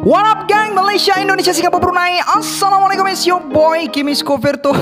What up gang, Malaysia, Indonesia, Singapura, Brunei. Assalamualaikum, it's your boy Kimi Skoverto.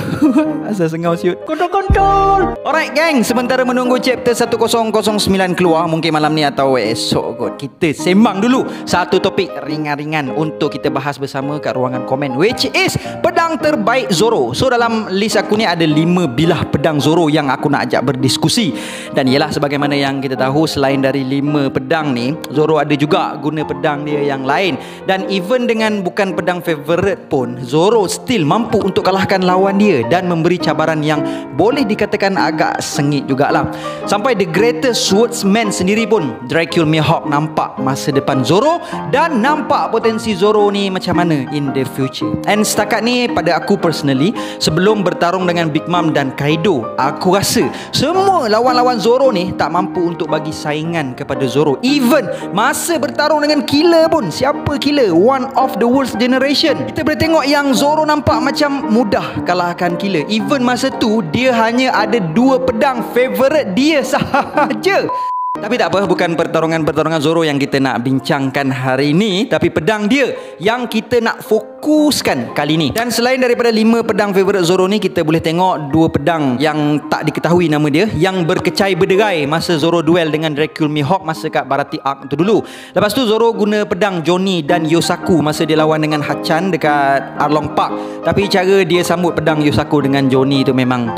Asal sengau siut. Kontol. Alright gang, sementara menunggu chapter 1009 keluar, mungkin malam ni atau esok kot, kita sembang dulu satu topik ringan-ringan untuk kita bahas bersama kat ruangan komen, which is pedang terbaik Zoro. So dalam list aku ni ada 5 bilah pedang Zoro yang aku nak ajak berdiskusi. Dan ialah sebagaimana yang kita tahu, selain dari 5 pedang ni, Zoro ada juga guna pedang dia yang lain. Dan even dengan bukan pedang favorite pun, Zoro still mampu untuk kalahkan lawan dia dan memberi cabaran yang boleh dikatakan agak sengit jugalah. Sampai the greatest swordsman sendiri pun, Dracula Mihawk, nampak masa depan Zoro dan nampak potensi Zoro ni macam mana in the future. And setakat ni pada aku personally, sebelum bertarung dengan Big Mom dan Kaido, aku rasa semua lawan-lawan Zoro ni tak mampu untuk bagi saingan kepada Zoro. Even masa bertarung dengan Killer pun, siapa Killer? One of the worst generation. Kita boleh tengok yang Zoro nampak macam mudah kalahkan Killer. Even masa tu dia hanya ada 2 pedang favorite dia sahaja. Tapi tak apa, bukan pertarungan Zoro yang kita nak bincangkan hari ini, tapi pedang dia yang kita nak fokuskan kali ni. Dan selain daripada 5 pedang favorite Zoro ni, kita boleh tengok 2 pedang yang tak diketahui nama dia, yang berkecai berderai masa Zoro duel dengan Dracula Mihawk masa kat Baratie Arc tu dulu. Lepas tu Zoro guna pedang Johnny dan Yosaku masa dia lawan dengan Hachan dekat Arlong Park. Tapi cara dia sambut pedang Yosaku dengan Johnny tu memang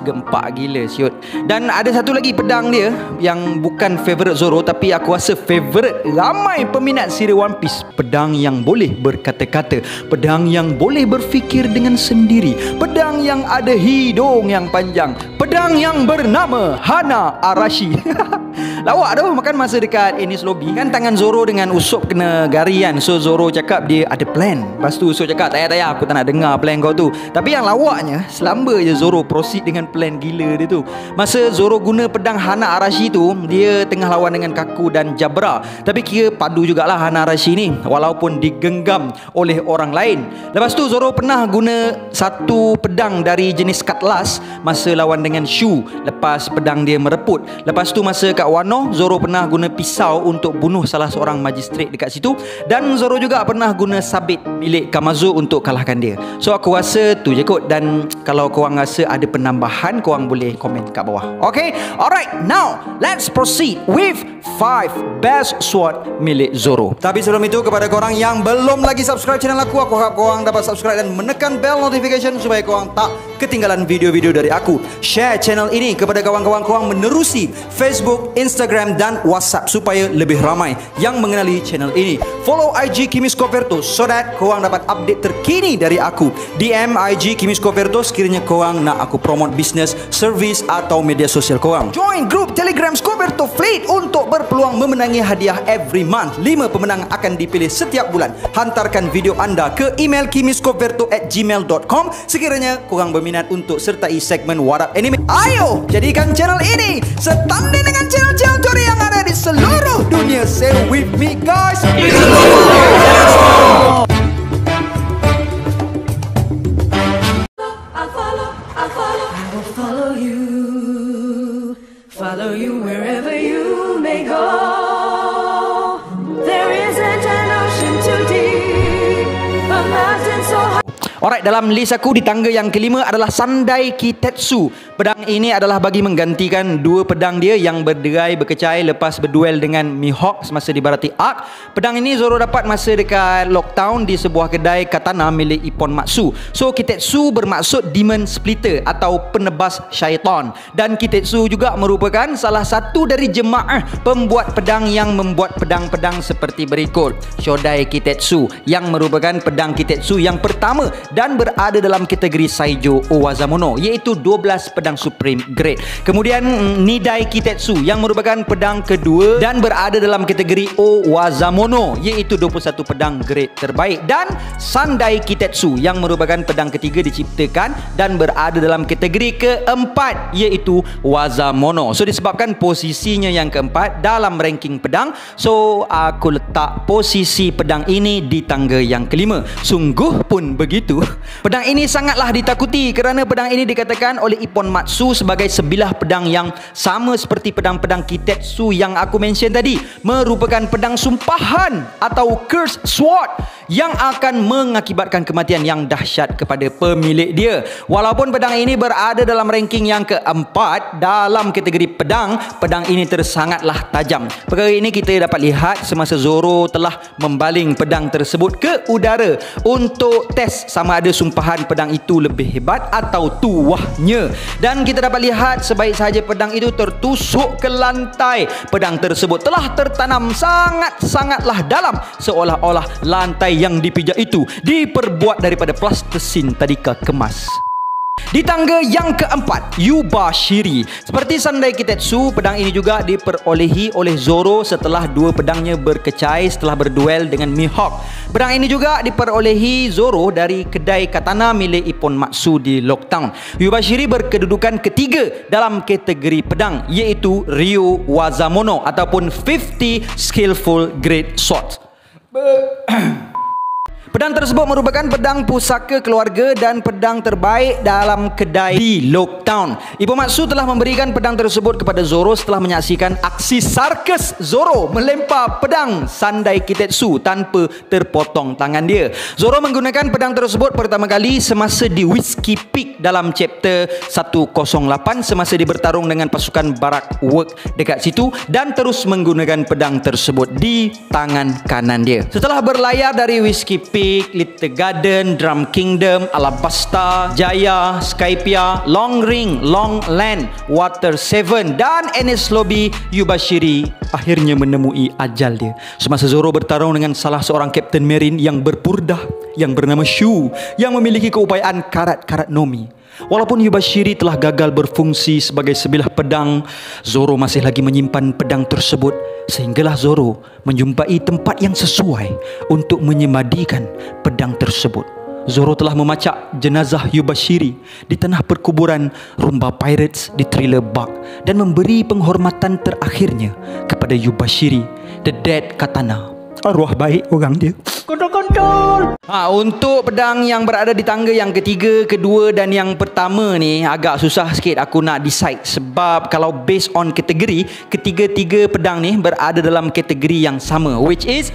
gempak gila siut. Dan ada satu lagi pedang dia yang bukan favorite Zoro, tapi aku rasa favorite ramai peminat serial One Piece. Pedang yang boleh berkata-kata, pedang yang boleh berfikir dengan sendiri, pedang yang ada hidung yang panjang, pedang yang bernama Hana Arashi. Lawak tu, makan masa dekat Enies Lobby kan, tangan Zoro dengan Usopp kena garian. So Zoro cakap dia ada plan. Lepas tu Usopp cakap tak payah, aku tak nak dengar plan kau tu. Tapi yang lawaknya, selamba je Zoro proceed dengan plan gila dia tu. Masa Zoro guna pedang Hana Arashi tu, dia tengah lawan dengan Kaku dan Jabra. Tapi kira padu jugalah Hana Arashi ni, walaupun digenggam oleh orang lain. Lepas tu Zoro pernah guna satu pedang dari jenis Cutlass masa lawan dengan Shu, lepas pedang dia mereput. Lepas tu masa kat Wano, Zoro pernah guna pisau untuk bunuh salah seorang magistrat dekat situ. Dan Zoro juga pernah guna sabit milik Kamazo untuk kalahkan dia. So aku rasa tu je kot. Dan kalau korang rasa ada penambahan, korang boleh komen kat bawah. Okay, alright, now let's proceed with 5 best sword milik Zoro. Tapi sebelum itu, kepada korang yang belum lagi subscribe channel aku harap korang dapat subscribe dan menekan bell notification supaya korang tak ketinggalan video-video dari aku. Share channel ini kepada kawan-kawan korang menerusi Facebook, Instagram dan WhatsApp supaya lebih ramai yang mengenali channel ini. Follow IG Kimi Skoverto so that korang dapat update terkini dari aku. DM IG Kimi Skoverto sekiranya korang nak aku promote bisnes, servis atau media sosial korang. Join grup Telegram Skoverto Fleet untuk berpeluang memenangi hadiah every month. 5 pemenang akan dipilih setiap bulan. Hantarkan video anda ke email kimiskoverto@gmail.com sekiranya korang berminat untuk sertai segmen What Up Anime. Ayo jadikan channel ini setanding dengan channel-channel Tori yang ada di seluruh dunia. Say with me guys. Follow you wherever you may go. There isn't an ocean too deep, a mountain so high. Alright, dalam list aku di tangga yang kelima adalah Sandai Kitetsu. Pedang ini adalah bagi menggantikan 2 pedang dia yang berderai berkecai lepas berduel dengan Mihawk semasa di Baratie Arc. Pedang ini Zoro dapat masa dekat Lockdown di sebuah kedai katana milik Ippon Matsu. So Kitetsu bermaksud Demon Splitter atau penebas syaitan. Dan Kitetsu juga merupakan salah satu dari jemaah pembuat pedang yang membuat pedang-pedang seperti berikut. Shodai Kitetsu yang merupakan pedang Kitetsu yang pertama dan berada dalam kategori Saijo Owazamono, iaitu 12 pedang Supreme Grade. Kemudian Nidai Kitetsu yang merupakan pedang kedua dan berada dalam kategori Owazamono, iaitu 21 pedang grade terbaik. Dan Sandai Kitetsu yang merupakan pedang ketiga diciptakan dan berada dalam kategori keempat, iaitu Wazamono. So disebabkan posisinya yang keempat dalam ranking pedang, so aku letak posisi pedang ini di tangga yang kelima. Sungguh pun begitu itu. Pedang ini sangatlah ditakuti kerana pedang ini dikatakan oleh Ippon Matsu sebagai sebilah pedang yang sama seperti pedang-pedang Kitetsu yang aku mention tadi, merupakan pedang sumpahan atau curse sword yang akan mengakibatkan kematian yang dahsyat kepada pemilik dia. Walaupun pedang ini berada dalam ranking yang keempat dalam kategori pedang, pedang ini tersangatlah tajam. Perkara ini kita dapat lihat semasa Zoro telah membaling pedang tersebut ke udara untuk test sama ada sumpahan pedang itu lebih hebat atau tuahnya. Dan kita dapat lihat sebaik sahaja pedang itu tertusuk ke lantai, pedang tersebut telah tertanam sangat-sangatlah dalam, seolah-olah lantai yang dipijak itu diperbuat daripada plastisin tadika kemas. Di tangga yang keempat, Yubashiri. Seperti Sandai Kitetsu, pedang ini juga diperolehi oleh Zoro setelah dua pedangnya berkecai setelah berduel dengan Mihawk. Pedang ini juga diperolehi Zoro dari kedai katana milik Ippon Matsu di Lockdown. Yubashiri berkedudukan ketiga dalam kategori pedang, iaitu Ryu Wazamono ataupun 50 Skillful Great Sword. Pedang tersebut merupakan pedang pusaka keluarga dan pedang terbaik dalam kedai di Lockdown. Ippon Matsu telah memberikan pedang tersebut kepada Zoro setelah menyaksikan aksi sarkas Zoro melempar pedang Sandai Kitetsu tanpa terpotong tangan dia. Zoro menggunakan pedang tersebut pertama kali semasa di Whiskey Peak dalam chapter 108 semasa dia bertarung dengan pasukan Barak Work dekat situ, dan terus menggunakan pedang tersebut di tangan kanan dia. Setelah berlayar dari Whiskey Peak, Little Garden, Drum Kingdom, Alabasta, Jaya, Skypia, Long Ring, Long Land, Water 7 dan Enies Lobby, Yubashiri akhirnya menemui ajal dia semasa Zoro bertarung dengan salah seorang Kapten Marine yang berpurdah yang bernama Shu yang memiliki keupayaan karat-karat Nomi. Walaupun Yubashiri telah gagal berfungsi sebagai sebilah pedang, Zoro masih lagi menyimpan pedang tersebut sehinggalah Zoro menjumpai tempat yang sesuai untuk menyemadikan pedang tersebut. Zoro telah memacak jenazah Yubashiri di tanah perkuburan Rumba Pirates di Thriller Bark dan memberi penghormatan terakhirnya kepada Yubashiri, the dead katana. Arwah baik orang dia. Kontol-kontol. Untuk pedang yang berada di tangga yang ketiga, kedua dan yang pertama ni agak susah sikit aku nak decide, sebab kalau based on kategori, ketiga-tiga pedang ni berada dalam kategori yang sama, which is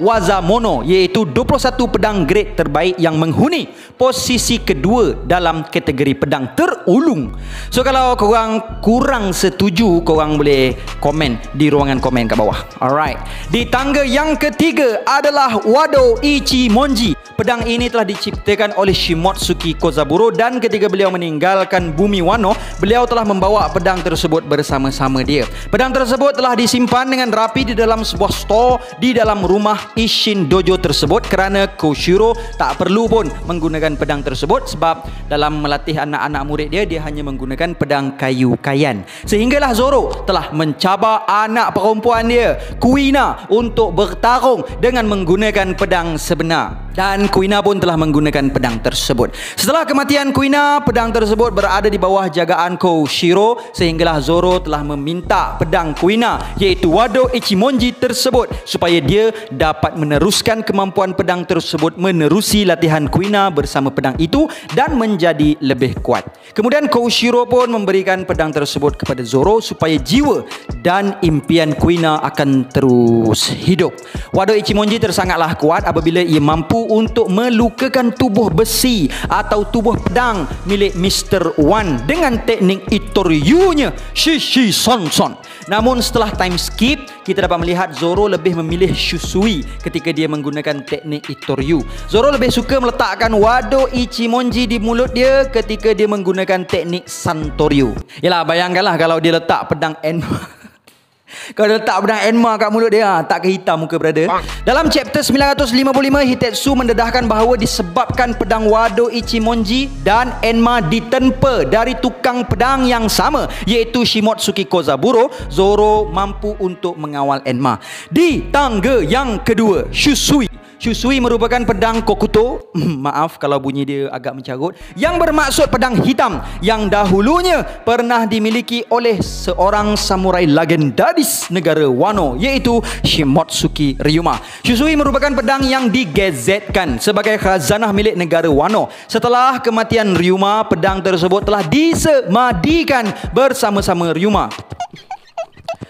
Wazamono, iaitu 21 pedang grade terbaik yang menghuni posisi kedua dalam kategori pedang terulung. So kalau korang kurang setuju, korang boleh komen di ruangan komen kat bawah. Alright. Di tangga yang ketiga adalah Wado Ichimonji. Pedang ini telah diciptakan oleh Shimotsuki Kozaburo dan ketika beliau meninggalkan bumi Wano, beliau telah membawa pedang tersebut bersama-sama dia. Pedang tersebut telah disimpan dengan rapi di dalam sebuah store di dalam rumah Ishin Dojo tersebut kerana Koshiro tak perlu pun menggunakan pedang tersebut sebab dalam melatih anak-anak murid dia, dia hanya menggunakan pedang kayu kayan. Sehinggalah Zoro telah mencabar anak perempuan dia, Kuina, untuk bertarung dengan menggunakan pedang sebenar. Dan Kuina pun telah menggunakan pedang tersebut. Setelah kematian Kuina, pedang tersebut berada di bawah jagaan Koshiro sehinggalah Zoro telah meminta pedang Kuina, iaitu Wado Ichimonji tersebut, supaya dia dapat meneruskan kemampuan pedang tersebut menerusi latihan Kuina bersama pedang itu dan menjadi lebih kuat. Kemudian Koshiro pun memberikan pedang tersebut kepada Zoro supaya jiwa dan impian Kuina akan terus hidup. Wado Ichimonji tersangatlah kuat apabila ia mampu untuk melukakan tubuh besi atau tubuh pedang milik Mr. One dengan teknik Itoryu-nya Shishi Son Son. Namun setelah time skip, kita dapat melihat Zoro lebih memilih Shusui ketika dia menggunakan teknik Itoryu. Zoro lebih suka meletakkan Wado Ichimonji di mulut dia ketika dia menggunakan teknik Santoryu. Yalah, bayangkanlah kalau dia letak pedang Enma. Kalau dia letak pedang Enma kat mulut dia, tak ke hitam muka brother. Dalam chapter 955, Hitetsu mendedahkan bahawa disebabkan pedang Wado Ichimonji dan Enma ditempa dari tukang pedang yang sama, iaitu Shimotsuki Kozaburo, Zoro mampu untuk mengawal Enma. Di tangga yang kedua, Shusui. Shusui merupakan pedang Kokuto, maaf kalau bunyi dia agak mencarut, yang bermaksud pedang hitam yang dahulunya pernah dimiliki oleh seorang samurai legendaris negara Wano, iaitu Shimotsuki Ryuma. Shusui merupakan pedang yang digazetkan sebagai khazanah milik negara Wano. Setelah kematian Ryuma, pedang tersebut telah disemadikan bersama-sama Ryuma.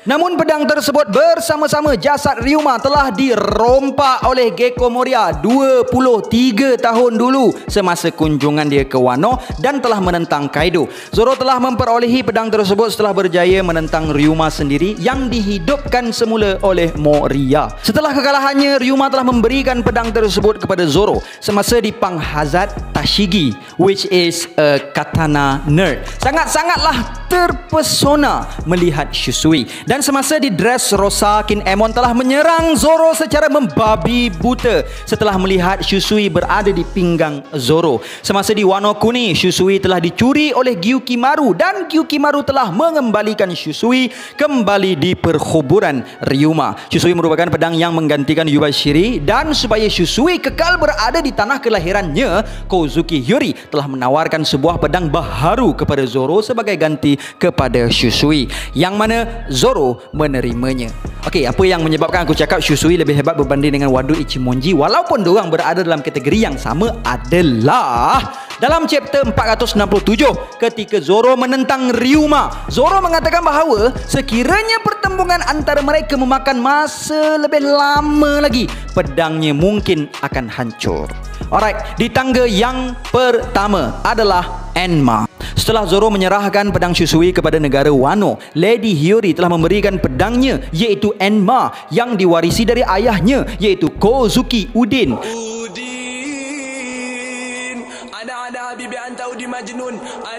Namun pedang tersebut bersama-sama jasad Ryuma telah dirompak oleh Gekko Moria 23 tahun dulu semasa kunjungan dia ke Wano dan telah menentang Kaido. Zoro telah memperolehi pedang tersebut setelah berjaya menentang Ryuma sendiri yang dihidupkan semula oleh Moria. Setelah kekalahannya, Ryuma telah memberikan pedang tersebut kepada Zoro semasa di Penghazat Tashigi, which is a katana nerd. Sangat-sangatlah terpesona melihat Shusui. Dan semasa di Dressrosa, Kinemon telah menyerang Zoro secara membabi buta setelah melihat Shusui berada di pinggang Zoro. Semasa di Wano Kuni, Shusui telah dicuri oleh Gyukimaru dan Gyukimaru telah mengembalikan Shusui kembali di perkuburan Ryuma. Shusui merupakan pedang yang menggantikan Yubashiri, dan supaya Shusui kekal berada di tanah kelahirannya, Kozuki Hyori telah menawarkan sebuah pedang baharu kepada Zoro sebagai ganti kepada Shusui, yang mana Zoro menerimanya. Okey, apa yang menyebabkan aku cakap Shusui lebih hebat berbanding dengan Wado Ichimonji walaupun diorang berada dalam kategori yang sama adalah dalam chapter 467 ketika Zoro menentang Ryuma. Zoro mengatakan bahawa sekiranya pertembungan antara mereka memakan masa lebih lama lagi, pedangnya mungkin akan hancur. Alright, di tangga yang pertama adalah Enma. Setelah Zoro menyerahkan pedang Shusui kepada negara Wano, Lady Hiyori telah memberikan pedangnya iaitu Enma yang diwarisi dari ayahnya iaitu Kozuki Udin.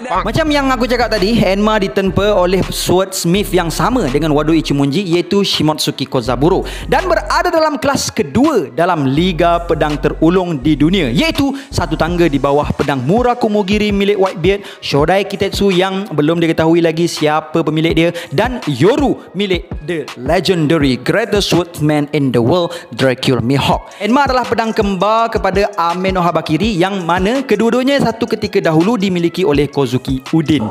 Macam yang aku cakap tadi, Enma ditempa oleh swordsmith yang sama dengan Wado Ichimonji iaitu Shimotsuki Kozaburo dan berada dalam kelas kedua dalam liga pedang terulung di dunia, iaitu satu tangga di bawah pedang Murakumogiri milik Whitebeard, Shodai Kitetsu yang belum diketahui lagi siapa pemilik dia, dan Yoru milik the legendary greatest swordsman in the world, Dracula Mihawk. Enma adalah pedang kembar kepada Ame no Habakiri yang mana kedua-duanya satu ketika dahulu dimiliki oleh Kozuki Udin.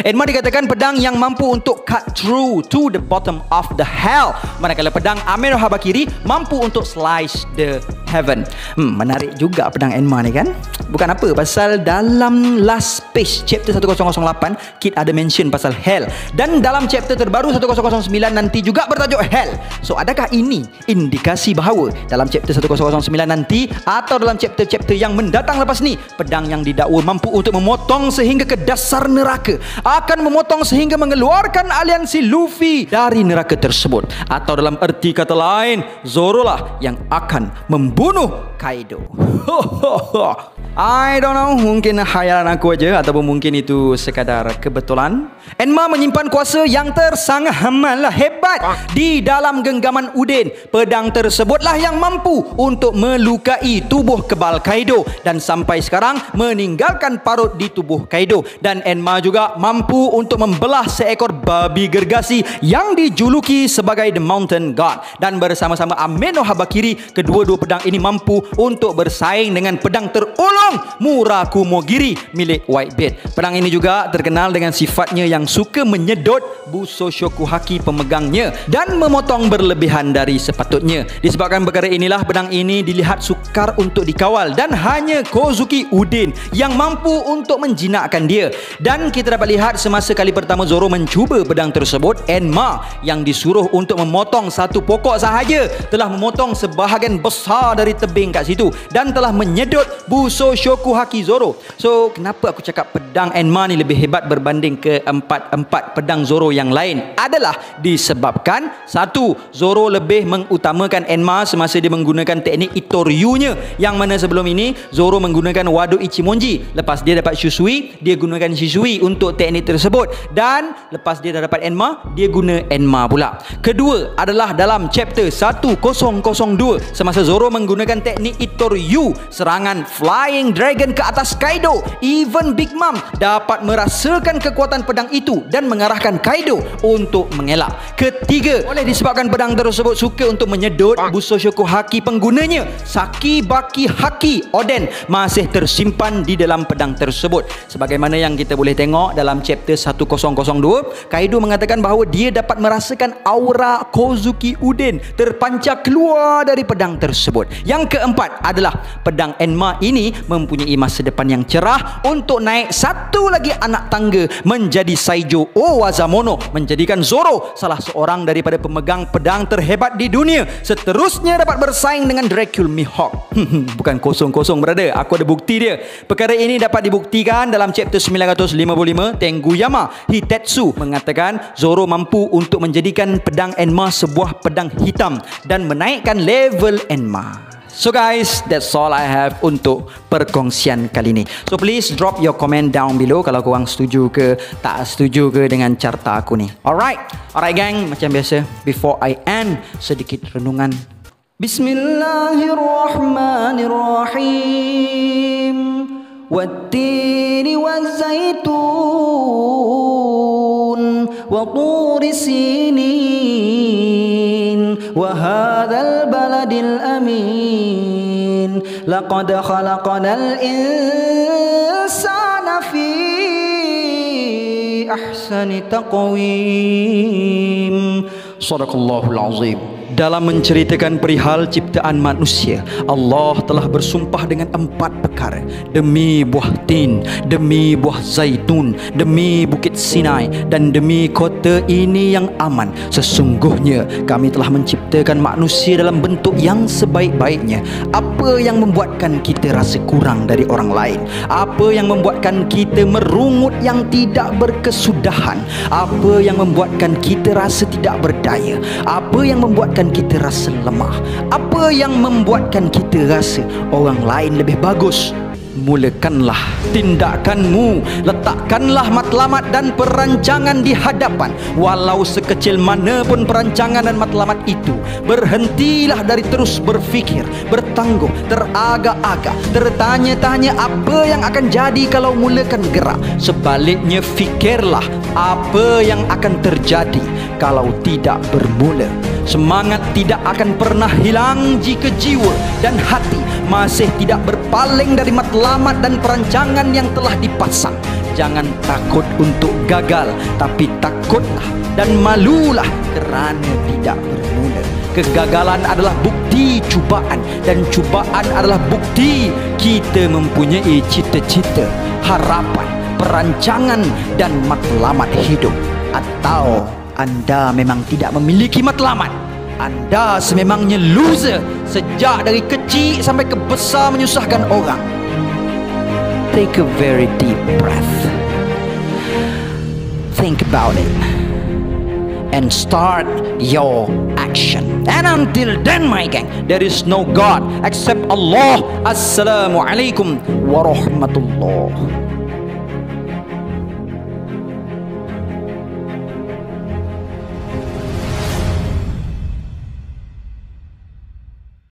Enma dikatakan pedang yang mampu untuk cut through to the bottom of the hell, manakala pedang Ame no Habakiri mampu untuk slice the heaven. Menarik juga pedang Enma ni kan? Bukan apa, pasal dalam last page chapter 1008 Kid ada mention pasal hell, dan dalam chapter terbaru 1009 nanti juga bertajuk hell. So adakah ini indikasi bahawa dalam chapter 1009 nanti atau dalam chapter-chapter yang mendatang lepas ni, pedang yang didakwa mampu untuk memotong sehingga ke dasar neraka akan memotong sehingga mengeluarkan aliansi Luffy dari neraka tersebut, atau dalam erti kata lain, Zoro lah yang akan membunuh Kaido. I don't know, mungkin khayalan aku aja ataupun mungkin itu sekadar kebetulan. Enma menyimpan kuasa yang tersangat hebat di dalam genggaman Udin. Pedang tersebutlah yang mampu untuk melukai tubuh kebal Kaido dan sampai sekarang meninggalkan parut di tubuh Kaido. Dan Enma juga mampu untuk membelah seekor babi gergasi yang dijuluki sebagai The Mountain God. Dan bersama-sama Ame no Habakiri, kedua-dua pedang ini mampu untuk bersaing dengan pedang terulung Murakumogiri milik Whitebeard. Pedang ini juga terkenal dengan sifatnya yang suka menyedot buso Shokuhaki pemegangnya dan memotong berlebihan dari sepatutnya. Disebabkan perkara inilah pedang ini dilihat sukar untuk dikawal dan hanya Kozuki Udin yang mampu untuk menjinakkan dia. Dan kita dapat lihat semasa kali pertama Zoro mencuba pedang tersebut, Enma yang disuruh untuk memotong satu pokok sahaja telah memotong sebahagian besar dari tebing kat situ dan telah menyedot buso Shokuhaki Zoro. So kenapa aku cakap pedang Enma ni lebih hebat berbanding ke empat pedang Zoro yang lain adalah disebabkan satu, Zoro lebih mengutamakan Enma semasa dia menggunakan teknik Itoryu-nya, yang mana sebelum ini Zoro menggunakan Wado Ichimonji. Lepas dia dapat Shusui, dia gunakan Shisui untuk teknik tersebut. Dan lepas dia dah dapat Enma, dia guna Enma pula. Kedua adalah dalam chapter 1002 semasa Zoro menggunakan teknik Itoryu, serangan Flying Dragon ke atas Kaido. Even Big Mom dapat merasakan kekuatan pedang itu dan mengarahkan Kaido untuk mengelak. Ketiga, oleh disebabkan pedang tersebut suka untuk menyedot, Busoshoku Haki penggunanya, Saki Baki Haki Oden, masih tersimpan di dalam pedang tersebut. Sebagaimana yang kita boleh tengok dalam chapter 1002, Kaido mengatakan bahawa dia dapat merasakan aura Kozuki Uden terpancar keluar dari pedang tersebut. Yang keempat adalah pedang Enma ini mempunyai masa depan yang cerah untuk naik satu lagi anak tangga menjadi Saijo Owazamono, menjadikan Zoro salah seorang daripada pemegang pedang terhebat di dunia. Seterusnya dapat bersaing dengan Dracula Mihawk. Bukan kosong-kosong, brother. Aku ada bukti dia. Perkara ini dapat dibuktikan dalam chapter 955. Tenguyama Hitetsu mengatakan Zoro mampu untuk menjadikan pedang Enma sebuah pedang hitam dan menaikkan level Enma. So guys, that's all I have untuk perkongsian kali ini. So please drop your comment down below kalau korang setuju ke tak setuju ke dengan carta aku ni. Alright gang, macam biasa, before I end, sedikit renungan. Bismillahirrahmanirrahim. Wattini wazzaitun wa turi sinin wa hadzal baladil amin laqad khalaqnal insana fi ahsani taqwim. Sadaqallahul azim. Dalam menceritakan perihal ciptaan manusia, Allah telah bersumpah dengan 4 perkara. Demi buah tin, demi buah zaitun, demi bukit Sinai, dan demi kota ini yang aman. Sesungguhnya kami telah menciptakan manusia dalam bentuk yang sebaik-baiknya. Apa yang membuatkan kita rasa kurang dari orang lain? Apa yang membuatkan kita merungut yang tidak berkesudahan? Apa yang membuatkan kita rasa tidak berdaya? Apa yang membuatkan kita rasa lemah? Apa yang membuatkan kita rasa orang lain lebih bagus? Mulakanlah tindakanmu. Letakkanlah matlamat dan perancangan di hadapan. Walau sekecil mana pun perancangan dan matlamat itu, berhentilah dari terus berfikir, bertangguh, teragak-agak, tertanya-tanya apa yang akan jadi kalau mulakan gerak. Sebaliknya, fikirlah apa yang akan terjadi kalau tidak bermula. Semangat tidak akan pernah hilang jika jiwa dan hati masih tidak berpaling dari matlamat dan perancangan yang telah dipasang. Jangan takut untuk gagal, tapi takutlah dan malulah kerana tidak bermula. Kegagalan adalah bukti cubaan, dan cubaan adalah bukti kita mempunyai cita-cita, harapan, perancangan dan matlamat hidup. Atau anda memang tidak memiliki matlamat. Anda sememangnya loser sejak dari kecil sampai ke besar menyusahkan orang. Take a very deep breath. Think about it. And start your action. And until then, my gang, there is no God except Allah. Assalamualaikum warahmatullahi